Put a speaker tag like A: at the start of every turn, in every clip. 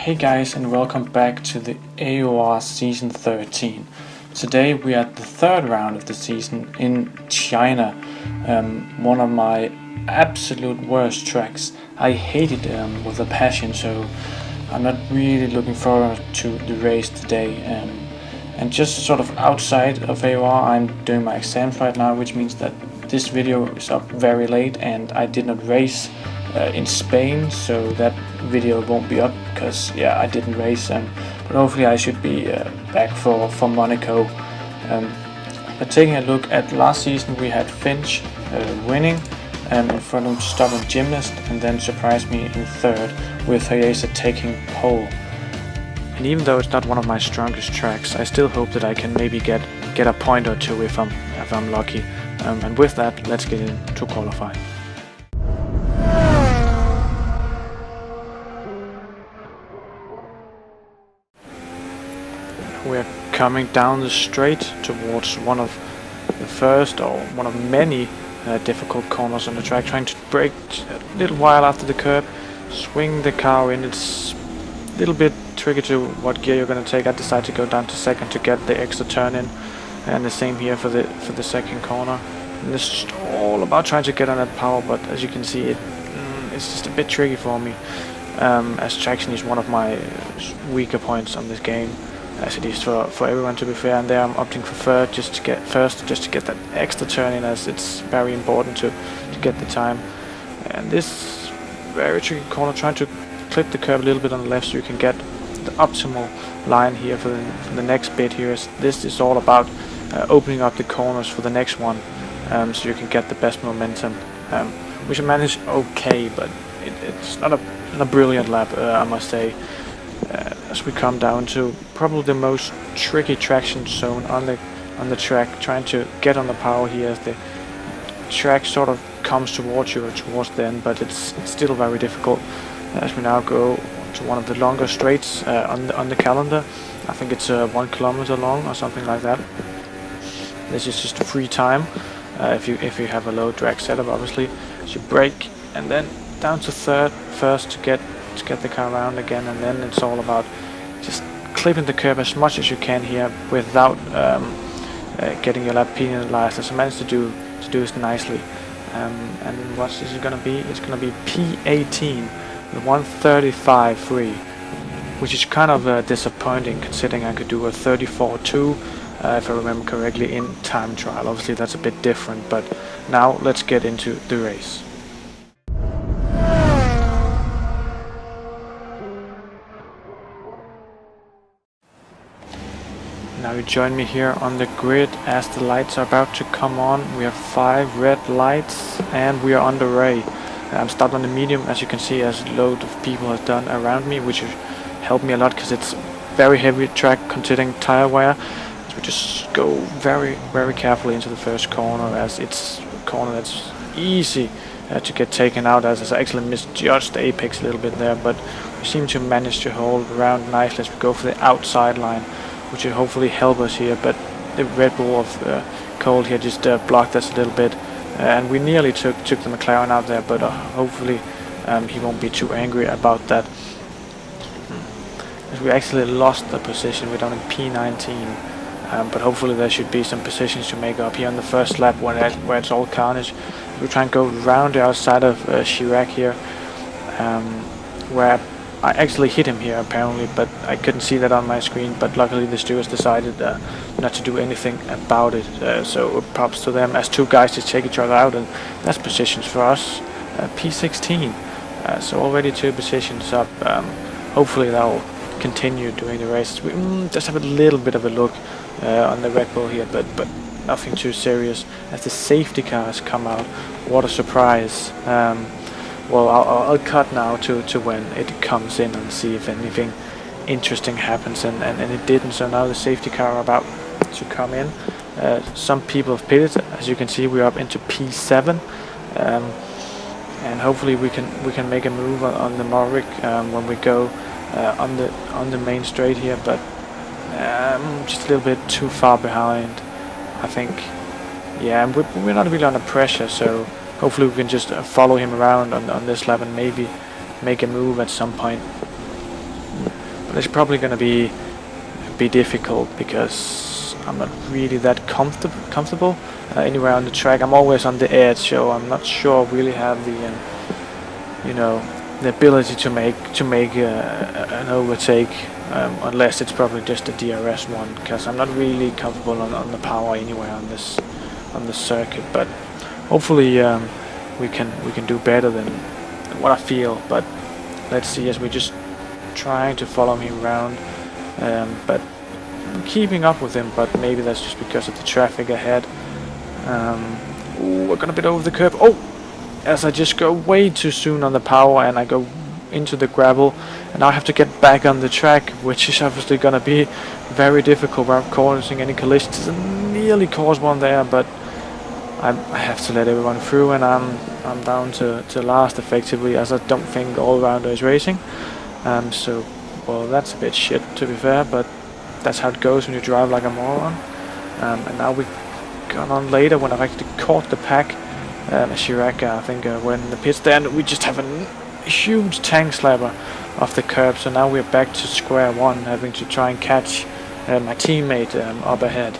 A: Hey guys, and welcome back to the AOR Season 13. Today we are at the third round of the season in China. One of my absolute worst tracks. I hate it with a passion, so I'm not really looking forward to the race today. And just sort of outside of AOR, I'm doing my exams right now, which means that this video is up very late and I did not race in Spain, so that video won't be up because I didn't race, but hopefully I should be back for Monaco. But taking a look at last season, we had Finch winning in front of Stubborn Gymnast, and then surprised me in third with Hayasa taking pole. And even though it's not one of my strongest tracks, I still hope that I can maybe get a point or two if I'm lucky. And with that, let's get into qualifying. We're coming down the straight towards one of the first or one of many difficult corners on the track, trying to brake a little while after the curb, swing the car in. It's a little bit tricky to what gear you're going to take. I decided to go down to second to get the extra turn in, and the same here for the second corner. And it's just all about trying to get on that power, but as you can see, it's just a bit tricky for me, as traction is one of my weaker points on this game, as it is for everyone, to be fair. And there I'm opting for third just to get that extra turn in, as it's very important to get the time. And this very tricky corner, trying to clip the curb a little bit on the left so you can get the optimal line here for the next bit here. This is all about opening up the corners for the next one, so you can get the best momentum, which I managed okay, but it's not a brilliant lap, I must say. As we come down to probably the most tricky traction zone on the track, trying to get on the power here as the track sort of comes towards you or towards the end, but it's still very difficult. As we now go to one of the longer straights on the calendar, I think it's 1 kilometer long or something like that. This is just free time if you have a low drag setup, obviously. So you brake and then down to third first to get the car around again, and then it's all about just clipping the curb as much as you can here without getting your lap penalized. As I managed to do this nicely. And what this is going to be? It's going to be P18 with 1:35.3, which is kind of disappointing considering I could do a 34.2 if I remember correctly in time trial. Obviously that's a bit different, but now let's get into the race. Now you join me here on the grid as the lights are about to come on. We have 5 red lights and we are underway. I'm starting on the medium, as you can see, as a load of people have done around me, which helped me a lot because it's very heavy track considering tire wear. So we just go very, very carefully into the first corner, as it's a corner that's easy to get taken out, as I actually misjudged the apex a little bit there, but we seem to manage to hold around nicely as we go for the outside line, which will hopefully help us here. But the Red Bull of Cole here just blocked us a little bit, and we nearly took the McLaren out there, but hopefully he won't be too angry about that. As we actually lost the position, we're down in P19, but hopefully there should be some positions to make up here on the first lap where it's all carnage. We try and go round the outside of Chirac here, where I actually hit him here apparently, but I couldn't see that on my screen. But luckily the stewards decided not to do anything about it, so props to them, as 2 guys just take each other out, and that's positions for us. P16, so already 2 positions up. Hopefully that will continue during the race. We just have a little bit of a look on the Red Bull here, but nothing too serious, as the safety cars come out. What a surprise. Well, I'll cut now to when it comes in and see if anything interesting happens, and it didn't. So now the safety car are about to come in. Some people have pitted. As you can see, we're up into P7, and hopefully we can make a move on the Maverick when we go on the main straight here, but just a little bit too far behind, I think. Yeah, and we're not really under pressure, so hopefully we can just follow him around on this lap and maybe make a move at some point. it's probably going to be difficult because I'm not really that comfortable anywhere on the track. I'm always on the edge, so I'm not sure I really have the you know, the ability to make an overtake, unless it's probably just a DRS one, because I'm not really comfortable on the power anywhere on this circuit. But hopefully we can do better than what I feel. But let's see, as we're just trying to follow him around, but I'm keeping up with him, but maybe that's just because of the traffic ahead. Ooh, we're gonna bit over the curb. Oh, as I just go way too soon on the power and I go into the gravel, and now I have to get back on the track, which is obviously gonna be very difficult without causing any collisions. I nearly caused one there, but I have to let everyone through, and I'm down to last effectively, as I don't think all-rounder is racing. So, well, that's a bit shit, to be fair, but that's how it goes when you drive like a moron. And now we've gone on later when I've actually caught the pack. Chirac, I think, were in the pits there, and we just have a huge tank slapper off the curb. So now we're back to square one, having to try and catch my teammate up ahead.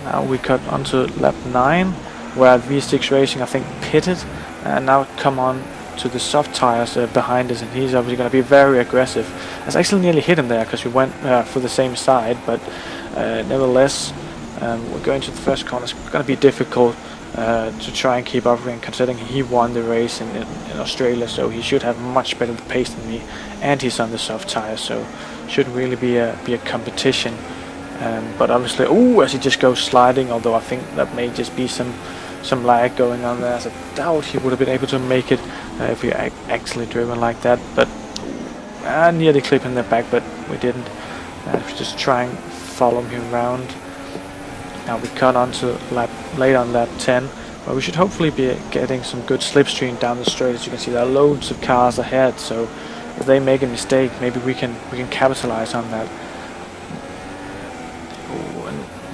A: Now we cut onto lap 9, where V6 Racing, I think, pitted, and now come on to the soft tires behind us, and he's obviously going to be very aggressive. I actually nearly hit him there because we went for the same side, but nevertheless, we're going to the first corner. It's going to be difficult to try and keep up, and considering he won the race in Australia, so he should have much better pace than me, and he's on the soft tires, so should really be a competition. But obviously, as he just goes sliding, although I think that may just be some lag going on there, so I doubt he would have been able to make it if we actually driven like that. But I nearly clipped in the back, but we didn't. Just try and follow him around. Now we cut onto late on lap 10, where we should hopefully be getting some good slipstream down the straight. As you can see, there are loads of cars ahead, so if they make a mistake, maybe we can capitalize on that.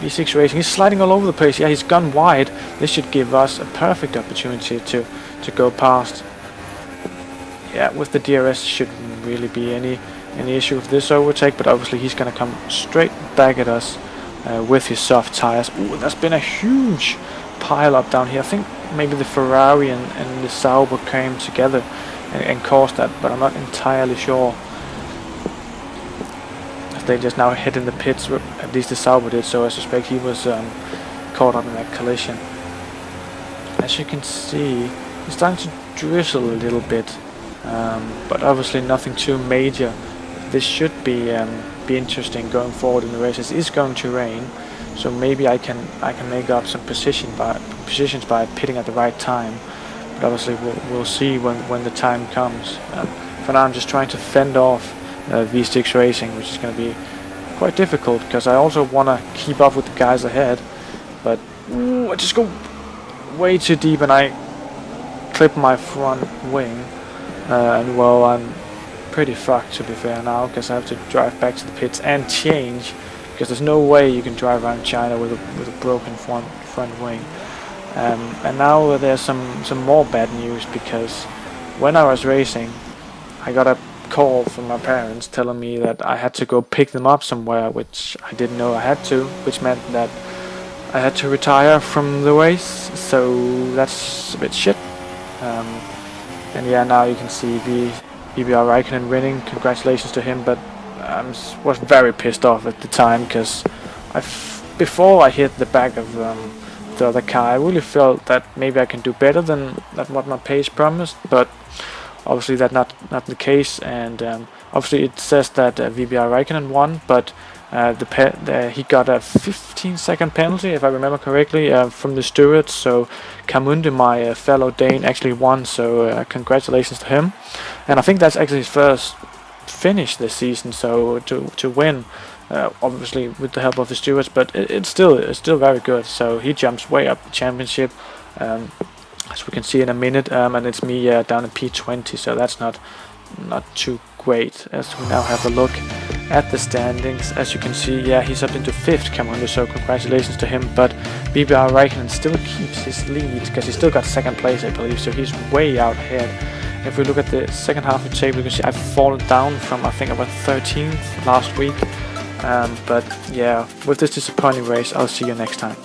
A: V6 Racing, he's sliding all over the place. Yeah, he's gone wide. This should give us a perfect opportunity to go past. Yeah, with the DRS shouldn't really be any issue with this overtake, but obviously he's going to come straight back at us with his soft tires. Ooh, there's been a huge pile up down here. I think maybe the Ferrari and the Sauber came together and caused that, but I'm not entirely sure. They just now hit in the pits, at least the Sauber did, so I suspect he was caught up in that collision. As you can see, he's starting to drizzle a little bit, but obviously nothing too major. This should be interesting going forward in the races. It is going to rain, so maybe I can make up some positions by pitting at the right time. But obviously we'll see when the time comes. For now, I'm just trying to fend off V6 Racing, which is going to be quite difficult because I also want to keep up with the guys ahead. But I just go way too deep and I clip my front wing, and well, I'm pretty fucked, to be fair, now, because I have to drive back to the pits and change, because there's no way you can drive around China with a broken front wing. And now there's some more bad news, because when I was racing, I got a call from my parents telling me that I had to go pick them up somewhere, which I didn't know I had to, which meant that I had to retire from the race, so that's a bit shit. And yeah, now you can see VBR Raikkonen winning. Congratulations to him, but I was very pissed off at the time, because before I hit the back of the other car, I really felt that maybe I can do better than what my pace promised, but obviously that's not the case. And obviously it says that VBR Raikkonen won, but he got a 15-second penalty, if I remember correctly, from the stewards. So Kamunde, my fellow Dane, actually won, so congratulations to him. And I think that's actually his first finish this season, so to win, obviously with the help of the stewards, but it's still very good. So he jumps way up the championship, as we can see in a minute, and it's me down in P20, so that's not too great. As we now have a look at the standings, as you can see, yeah, he's up into 5th, Kamunde, so congratulations to him. But VBR Raikkonen still keeps his lead, because he still got 2nd place, I believe, so he's way out ahead. If we look at the second half of the table, you can see I've fallen down from, I think I was 13th last week. But yeah, with this disappointing race, I'll see you next time.